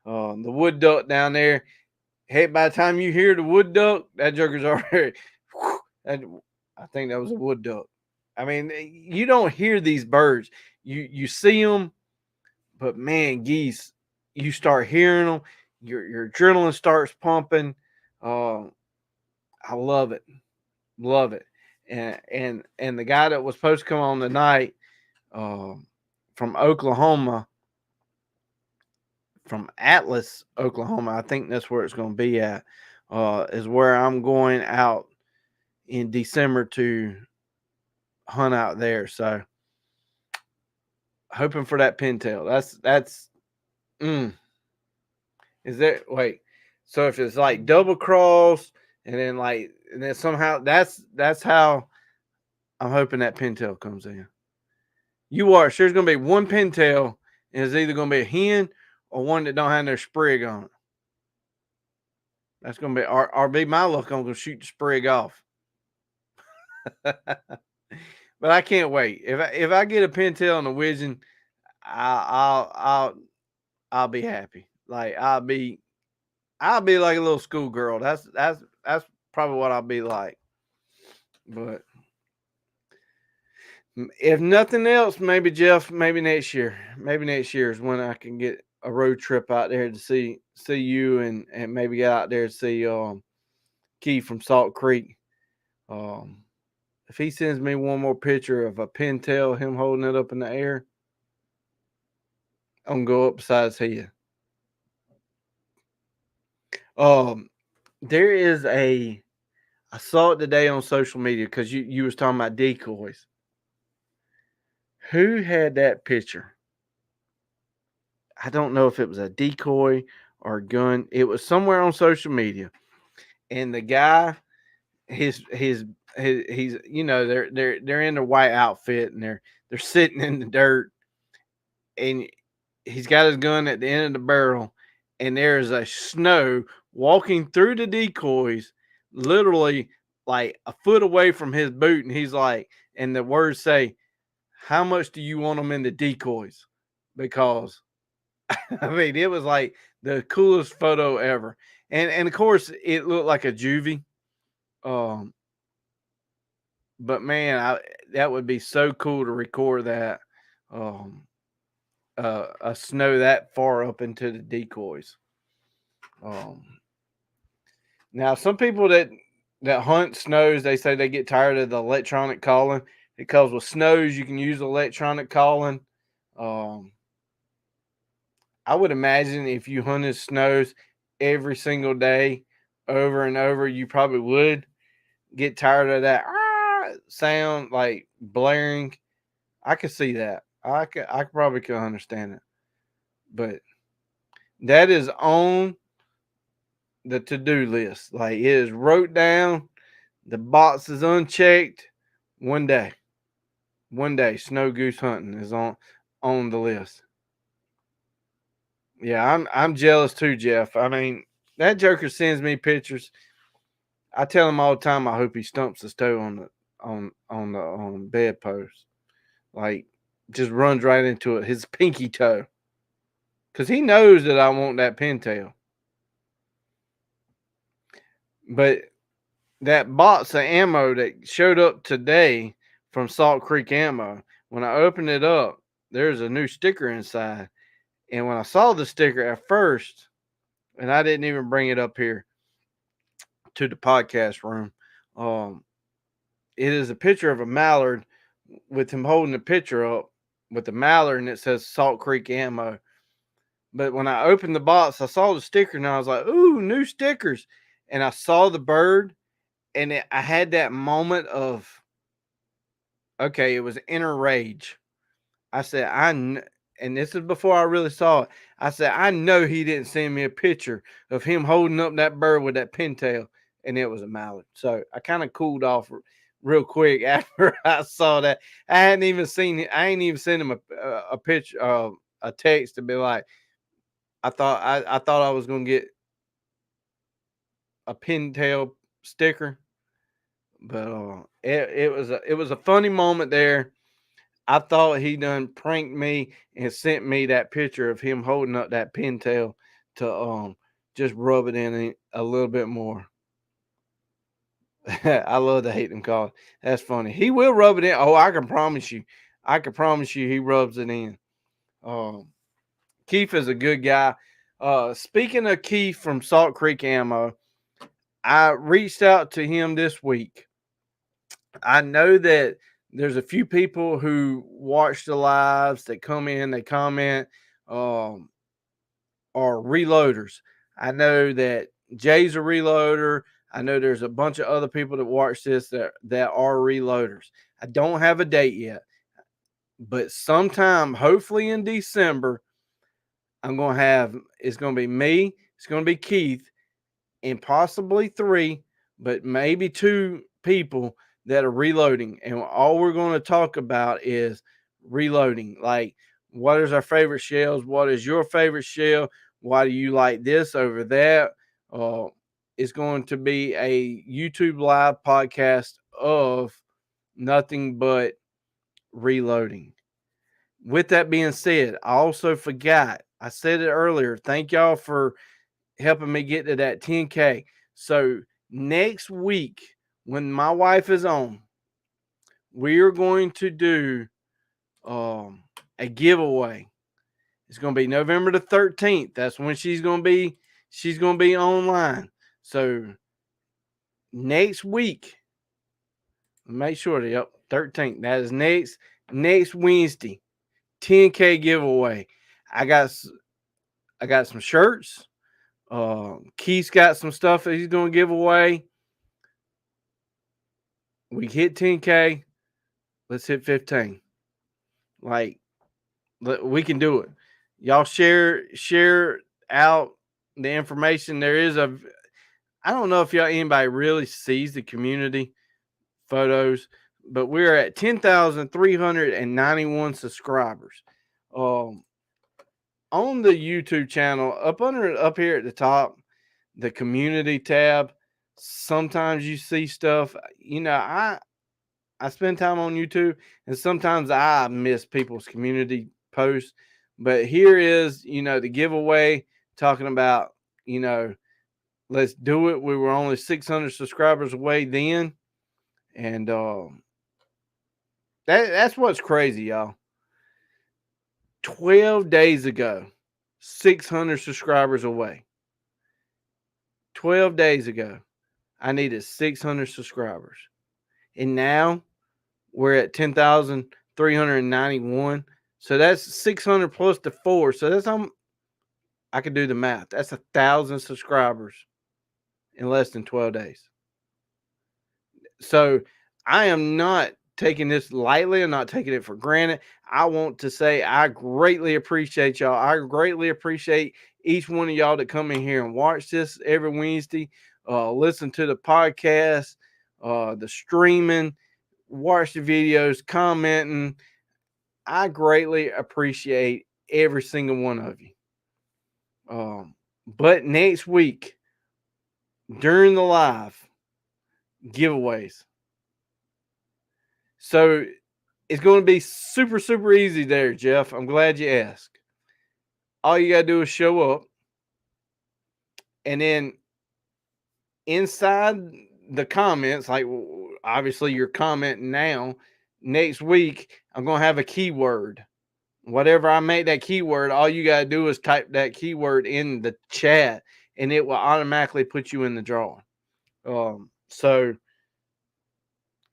The wood duck down there. Hey, by the time you hear the wood duck, that joker's already. I think that was a wood duck. I mean, you don't hear these birds. You see them, but man, geese, you start hearing them. Your adrenaline starts pumping. I love it. Love it. And the guy that was supposed to come on tonight, from Oklahoma, from Atlas, Oklahoma, I think that's where it's going to be at, is where I'm going out in December to hunt out there. So hoping for that pintail. That's is that wait. So if it's like double cross and then somehow that's how I'm hoping that pintail comes in. You watch, there's gonna be one pintail, and it's either gonna be a hen or one that don't have their sprig on it. That's gonna be or be my luck. I'm gonna shoot the sprig off. But I can't wait. If I get a pintail and a widgeon, I'll be happy. Like I'll be like a little schoolgirl. That's probably what I'll be like. But if nothing else, maybe Jeff, maybe next year. Maybe next year is when I can get a road trip out there to see you and maybe get out there to see Keith from Salt Creek. Um if he sends me one more picture of a pintail, him holding it up in the air, I'm gonna go up beside his head. There is I saw it today on social media because you was talking about decoys. Who had that picture? I don't know if it was a decoy or a gun. It was somewhere on social media, and the guy, he's they're in their white outfit and they're sitting in the dirt, and he's got his gun at the end of the barrel, and there's a snow walking through the decoys, literally like a foot away from his boot, and he's like, and the words say, "How much do you want them in the decoys?" Because I mean, it was like the coolest photo ever, and of course, it looked like a juvie. Um, but man, that would be so cool to record that. Um, a snow that far up into the decoys. Um, Now some people that hunt snows, they say they get tired of the electronic calling because with snows you can use electronic calling. Um, I would imagine if you hunted snows every single day over and over, you probably would get tired of that sound like blaring. I could see that. I probably could understand it. But that is on the to-do list. Like it is wrote down. The box is unchecked. One day. One day, snow goose hunting is on the list. Yeah, I'm jealous too, Jeff. I mean, that joker sends me pictures. I tell him all the time I hope he stumps his toe on the bedpost. Like just runs right into it, his pinky toe. Cause he knows that I want that pintail. But that box of ammo that showed up today from Salt Creek Ammo, when I opened it up, there's a new sticker inside. And when I saw the sticker at first, and I didn't even bring it up here to the podcast room, it is a picture of a mallard with him holding the picture up with the mallard, and it says Salt Creek Ammo. But when I opened the box, I saw the sticker and I was like, ooh, new stickers. And I saw the bird and I had that moment of, okay, it was inner rage. I said, and this is before I really saw it. I said, I know he didn't send me a picture of him holding up that bird with that pintail, and it was a mallard. So I kind of cooled off real quick after I saw that. I hadn't even seen it. I ain't even sent him a picture, a text to be like, I thought I was gonna get a pintail sticker, but it was a funny moment there. I thought he done pranked me and sent me that picture of him holding up that pintail to just rub it in a little bit more. I love to hate them calls. That's funny. He will rub it in. Oh, I can promise you. I can promise you he rubs it in. Um, Keith is a good guy. Speaking of Keith from Salt Creek Ammo, I reached out to him this week. I know that there's a few people who watch the lives that come in, they comment, um, are reloaders. I know that Jay's a reloader. I know there's a bunch of other people that watch this that are reloaders. I don't have a date yet, but sometime, hopefully in December, it's going to be me, it's going to be Keith, and possibly three, but maybe two people that are reloading. And all we're going to talk about is reloading. Like, what is our favorite shells? What is your favorite shell? Why do you like this over that? It's going to be a YouTube live podcast of nothing but reloading. With that being said, I also forgot, I said it earlier. Thank y'all for helping me get to that 10K. So next week, when my wife is on, we are going to do a giveaway. It's going to be November the 13th. That's when she's going to be. She's going to be online. So next week, make sure that 13th. That is next Wednesday. 10K giveaway. I got some shirts. Keith's got some stuff that he's going to give away. We hit 10K. Let's hit 15. Like, we can do it. Y'all share out the information. I don't know if anybody really sees the community photos, but we're at 10,391 subscribers. On the YouTube channel, up here at the top, the community tab, sometimes you see stuff. I spend time on YouTube, and sometimes I miss people's community posts. But here is, the giveaway talking about, let's do it. We were only 600 subscribers away then. And that's what's crazy, y'all. 12 days ago, 600 subscribers away. 12 days ago, I needed 600 subscribers. And now we're at 10,391. So that's 600 plus the 4. So I can do the math. That's 1,000 subscribers in less than 12 days. So I am not taking this lightly. I'm not taking it for granted. I want to say I greatly appreciate y'all. I greatly appreciate each one of y'all that come in here and watch this every Wednesday, listen to the podcast, the streaming, watch the videos, commenting. I greatly appreciate every single one of you. But next week, during the live giveaways, so it's going to be super, super easy there, Jeff. I'm glad you asked. All you got to do is show up. And then inside the comments, like obviously you're commenting now, next week, I'm going to have a keyword. Whatever I make that keyword, all you got to do is type that keyword in the chat and it will automatically put you in the drawing. So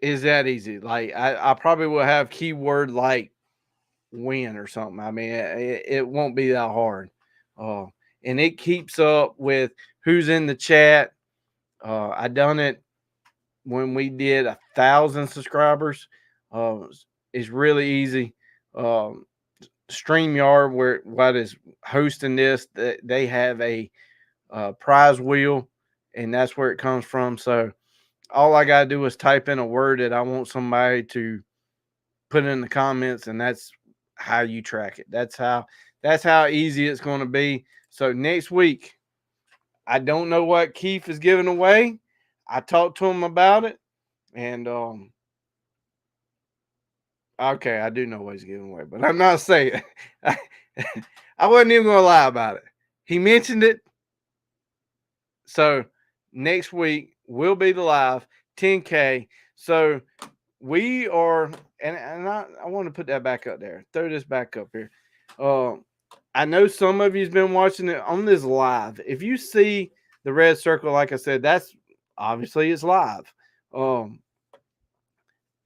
is that easy? Like I probably will have keyword like win or something. I mean, it won't be that hard. uh, and it keeps up with who's in the chat. I done it when we did 1,000 subscribers. It's really easy. Um, StreamYard, where what is hosting this, they have a prize wheel, and that's where it comes from. So all I gotta do is type in a word that I want somebody to put in the comments, and that's how you track it. That's how easy it's going to be. So next week, I don't know what Keith is giving away. I talked to him about it, and okay, I do know what he's giving away, but I'm not saying. I wasn't even gonna lie about it. He mentioned it. So next week will be the live 10K. So we are, and I want to put that back up there. Throw this back up here. I know some of you's been watching it on this live. If you see the red circle, like I said, that's obviously it's live.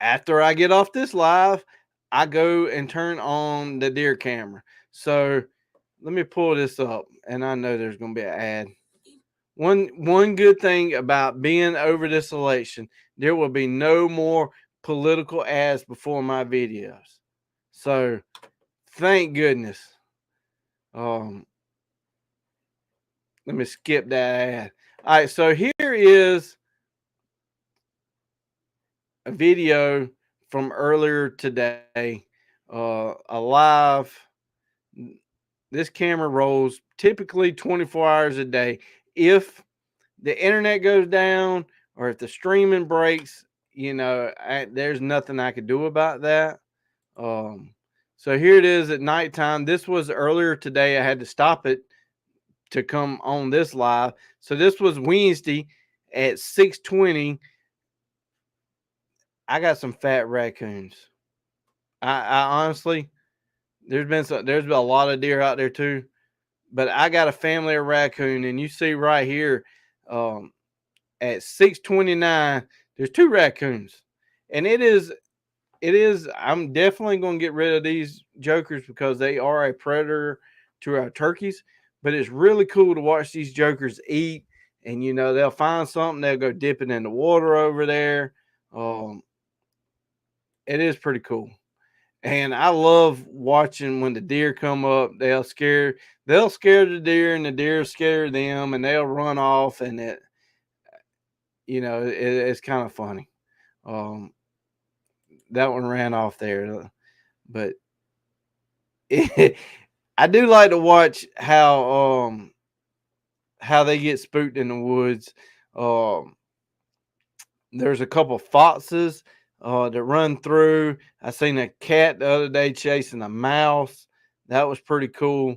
After I get off this live, I go and turn on the deer camera. So let me pull this up, and I know there's going to be an ad. One good thing about being over this election, there will be no more political ads before my videos. So thank goodness. Let me skip that ad. All right, so here is a video from earlier today. A live. This camera rolls typically 24 hours a day. If the internet goes down or if the streaming breaks, there's nothing I could do about that. So here it is at nighttime. This was earlier today. I had to stop it to come on this live. So this was Wednesday at 6:20. I got some fat raccoons. I honestly, there's been a lot of deer out there too, but I got a family of raccoon, and you see right here, at 6:29, there's 2 raccoons, and it is. I'm definitely going to get rid of these jokers because they are a predator to our turkeys. But it's really cool to watch these jokers eat, and they'll find something, they'll go dip it in the water over there. It is pretty cool. And I love watching when the deer come up. They'll scare the deer, and the deer scare them, and they'll run off. And it's kind of funny. That one ran off there, but I do like to watch how they get spooked in the woods. There's a couple foxes that run through. I seen a cat the other day chasing a mouse. That was pretty cool.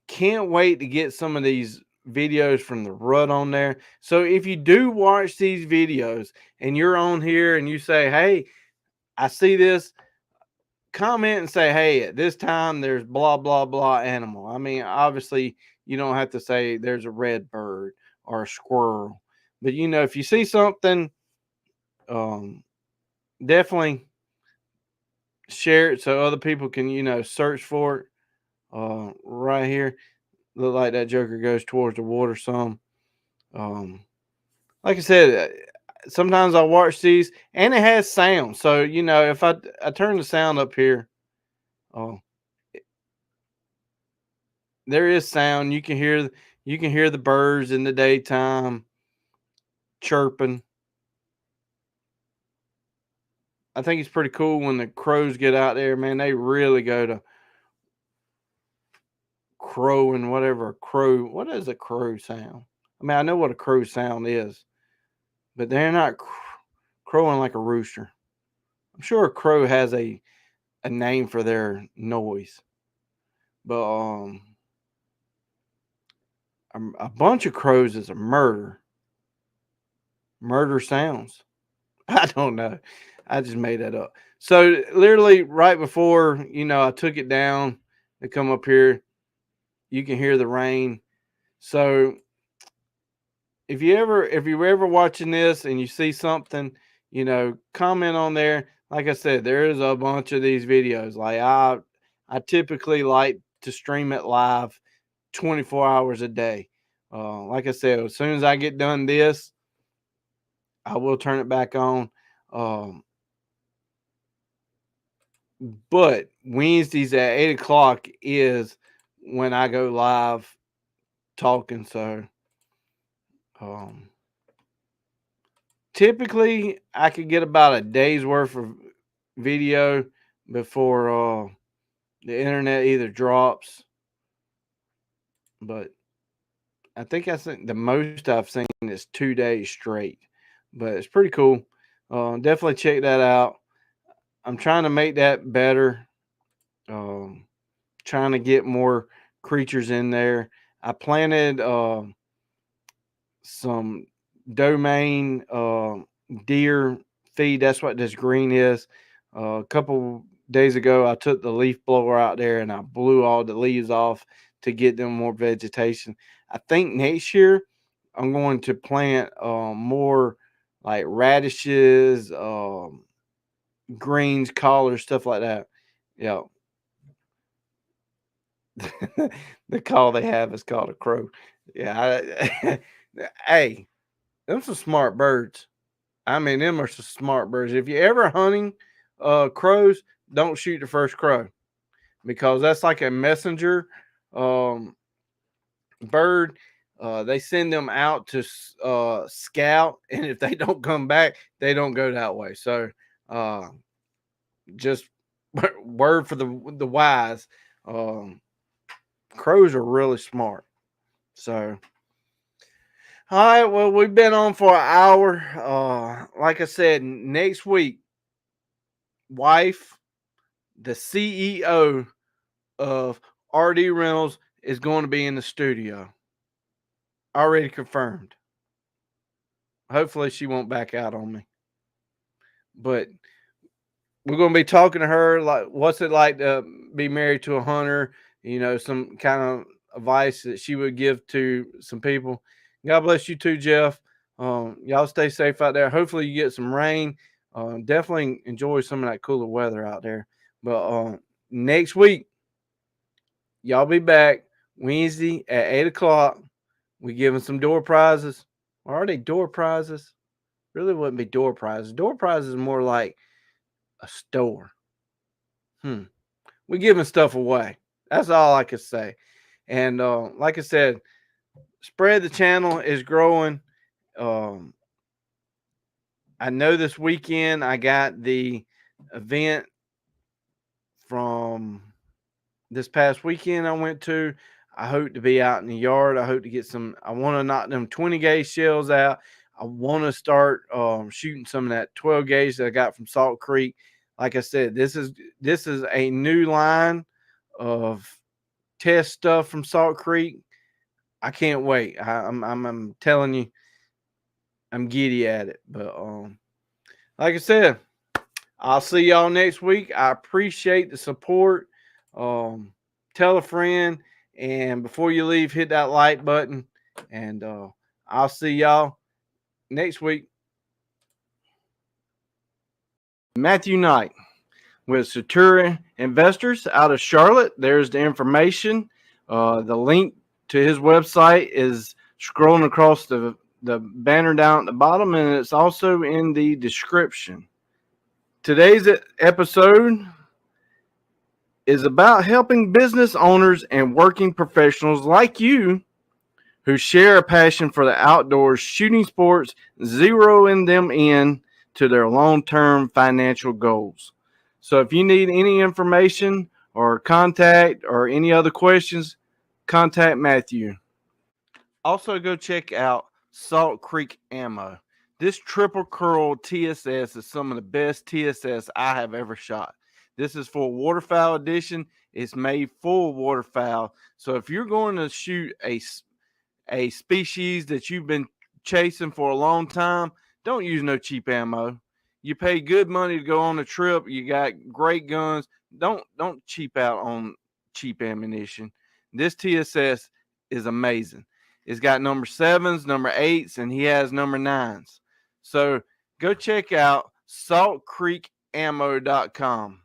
Can't wait to get some of these videos from the rut on there. So if you do watch these videos and you're on here and you say, hey, I see this, comment and say, hey, at this time there's blah, blah, blah animal. I mean, obviously you don't have to say there's a red bird or a squirrel, but if you see something, definitely share it so other people can, search for it. Right here, look like that joker goes towards the water some. Like I said, sometimes I watch these and it has sound. So, if I turn the sound up here, oh, there is sound. You can hear the birds in the daytime chirping. I think it's pretty cool when the crows get out there, man. They really go to crowing, whatever a crow. What is a crow sound? I mean, I know what a crow sound is, but they're not crowing like a rooster. I'm sure a crow has a name for their noise, but a bunch of crows is a murder sounds. I don't know. I just made that up. So literally right before, I took it down to come up here, you can hear the rain. So if you're ever watching this and you see something, comment on there. Like I said, there is a bunch of these videos. Like I typically like to stream it live 24 hours a day. Like I said, as soon as I get done this, I will turn it back on. But Wednesdays at 8 o'clock is when I go live talking. So typically I could get about a day's worth of video before the internet either drops. But I think the most I've seen is 2 days straight. But it's pretty cool. Definitely check that out. I'm trying to make that better. Trying to get more creatures in there. I planted some domain deer feed. That's what this green is. A couple days ago, I took the leaf blower out there and I blew all the leaves off to get them more vegetation. I think next year I'm going to plant more like radishes, greens, collards, stuff like that. Yeah. The call they have is called a crow. Yeah. Hey, them some smart birds. I mean, them are some smart birds. If you're ever hunting crows, don't shoot the first crow because that's like a messenger bird. They send them out to scout, and if they don't come back, they don't go that way. So, just word for the wise. Crows are really smart. So, all right. Well, we've been on for an hour. Like I said, next week, wife, the CEO of RD Rentals, is going to be in the studio. Already confirmed. Hopefully, she won't back out on me. But we're going to be talking to her like, what's it like to be married to a hunter? You know, some kind of advice that she would give to some people. God bless you too, Jeff. Y'all stay safe out there. Hopefully, you get some rain. Definitely enjoy some of that cooler weather out there. But next week, y'all be back Wednesday at 8 o'clock. We giving some door prizes. Or are they door prizes? Really wouldn't be door prizes. Door prizes is more like a store. We're giving stuff away. That's all I could say. And like I said, spread the channel is growing. I know this weekend I got the event from this past weekend I went to. I hope to be out in the yard. I hope to get some. I want to knock them 20 gauge shells out. I want to start shooting some of that 12 gauge that I got from Salt Creek. Like I said, this is a new line of test stuff from Salt Creek. I can't wait. I'm telling you, I'm giddy at it. But like I said, I'll see y'all next week. I appreciate the support. Tell a friend, and before you leave, hit that like button. And I'll see y'all next week. Matthew Knight with Satura Investors out of Charlotte. There's the information. The link to his website is scrolling across the banner down at the bottom, and it's also in the description. Today's episode is about helping business owners and working professionals like you who share a passion for the outdoors, shooting sports, zeroing them in to their long-term financial goals. So if you need any information or contact or any other questions, contact Matthew. Also, go check out Salt Creek Ammo. This triple curl TSS is some of the best TSS I have ever shot. This is for waterfowl edition. It's made for waterfowl. So if you're going to shoot a species that you've been chasing for a long time, don't use no cheap ammo. You pay good money to go on a trip. You got great guns. Don't cheap out on cheap ammunition. This TSS is amazing. It's got number 7s, number 8s, and he has number 9s. So go check out saltcreekammo.com.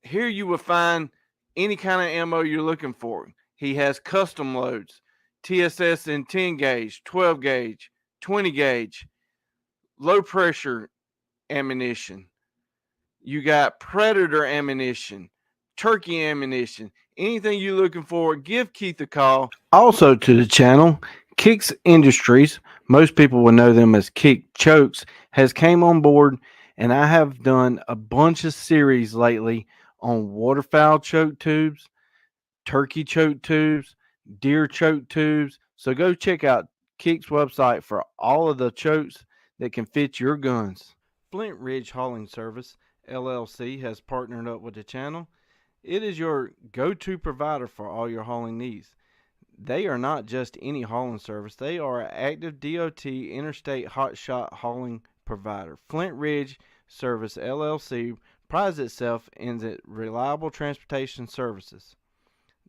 Here you will find any kind of ammo you're looking for. He has custom loads, TSS in 10 gauge, 12 gauge, 20 gauge, low pressure ammunition. You got predator ammunition, turkey ammunition, anything you're looking for, give Keith a call. Also to the channel, Kicks Industries, most people will know them as Kick Chokes, has came on board, and I have done a bunch of series lately on waterfowl choke tubes, turkey choke tubes, deer choke tubes. So go check out Kick's website for all of the chokes that can fit your guns. Flint Ridge Hauling Service LLC has partnered up with the channel. It is your go-to provider for all your hauling needs. They are not just any hauling service. They are an active DOT interstate hotshot hauling provider. Flint Ridge Service LLC prides itself in its reliable transportation services.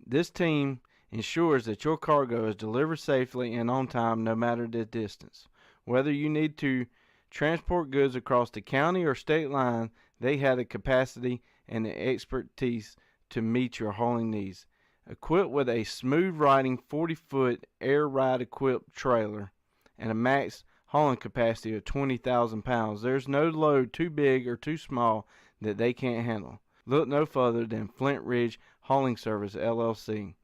This team ensures that your cargo is delivered safely and on time no matter the distance. Whether you need to transport goods across the county or state line, they have the capacity and the expertise to meet your hauling needs. Equipped with a smooth riding 40-foot air ride equipped trailer and a max hauling capacity of 20,000 pounds, there's no load too big or too small that they can't handle. Look no further than Flint Ridge Hauling Service LLC.